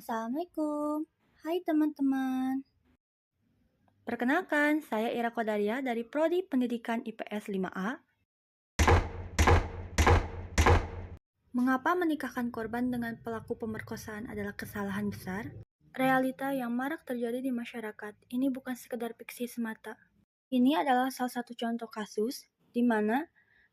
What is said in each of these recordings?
Assalamualaikum. Hai teman-teman. Perkenalkan, saya Ira Kodaria dari Prodi Pendidikan IPS 5A. Mengapa menikahkan korban dengan pelaku pemerkosaan adalah kesalahan besar? Realita yang marak terjadi di masyarakat ini bukan sekedar fiksi semata. Ini adalah salah satu contoh kasus di mana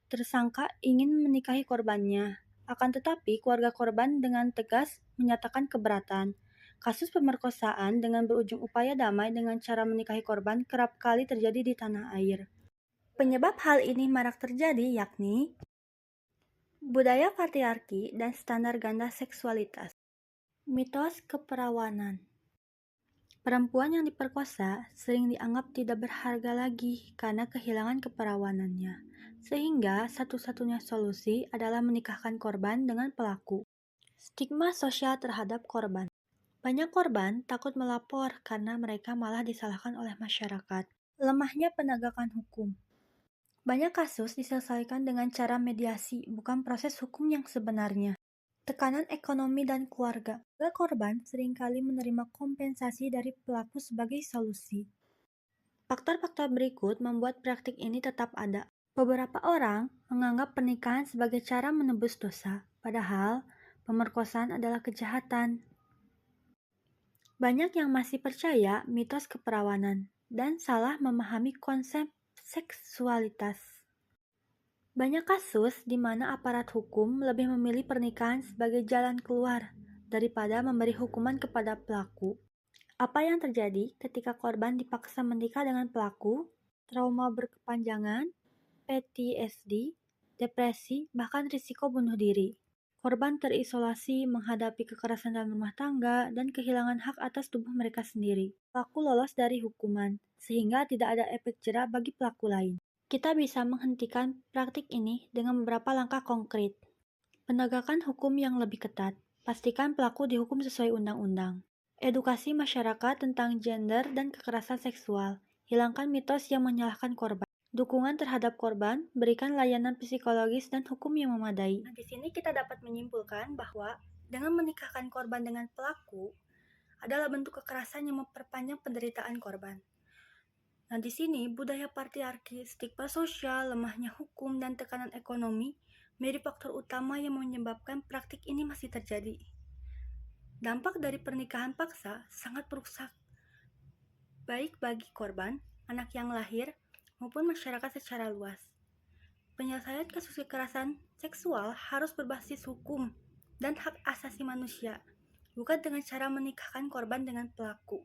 tersangka ingin menikahi korbannya. Akan tetapi, keluarga korban dengan tegas menyatakan keberatan. Kasus pemerkosaan dengan berujung upaya damai dengan cara menikahi korban kerap kali terjadi di tanah air. Penyebab hal ini marak terjadi yakni budaya patriarki dan standar ganda seksualitas. Mitos keperawanan. Perempuan yang diperkosa sering dianggap tidak berharga lagi karena kehilangan keperawanannya. Sehingga satu-satunya solusi adalah menikahkan korban dengan pelaku. Stigma sosial terhadap korban. Banyak korban takut melapor karena mereka malah disalahkan oleh masyarakat. Lemahnya penegakan hukum. Banyak kasus diselesaikan dengan cara mediasi, bukan proses hukum yang sebenarnya. Tekanan ekonomi dan keluarga. Korban seringkali menerima kompensasi dari pelaku sebagai solusi. Faktor-faktor berikut membuat praktik ini tetap ada. Beberapa orang menganggap pernikahan sebagai cara menebus dosa, padahal pemerkosaan adalah kejahatan. Banyak yang masih percaya mitos keperawanan dan salah memahami konsep seksualitas. Banyak kasus di mana aparat hukum lebih memilih pernikahan sebagai jalan keluar daripada memberi hukuman kepada pelaku. Apa yang terjadi ketika korban dipaksa menikah dengan pelaku? Trauma berkepanjangan, PTSD, depresi, bahkan risiko bunuh diri. Korban terisolasi, menghadapi kekerasan dalam rumah tangga, dan kehilangan hak atas tubuh mereka sendiri. Pelaku lolos dari hukuman, sehingga tidak ada efek jera bagi pelaku lain. Kita bisa menghentikan praktik ini dengan beberapa langkah konkret. Penegakan hukum yang lebih ketat. Pastikan pelaku dihukum sesuai undang-undang. Edukasi masyarakat tentang gender dan kekerasan seksual. Hilangkan mitos yang menyalahkan korban. Dukungan terhadap korban, berikan layanan psikologis dan hukum yang memadai. Di sini kita dapat menyimpulkan bahwa dengan menikahkan korban dengan pelaku adalah bentuk kekerasan yang memperpanjang penderitaan korban. Nah, di sini budaya patriarki, stigma sosial, lemahnya hukum, dan tekanan ekonomi menjadi faktor utama yang menyebabkan praktik ini masih terjadi. Dampak dari pernikahan paksa sangat merusak, baik bagi korban, anak yang lahir, maupun masyarakat secara luas. Penyelesaian kasus kekerasan seksual harus berbasis hukum dan hak asasi manusia, bukan dengan cara menikahkan korban dengan pelaku.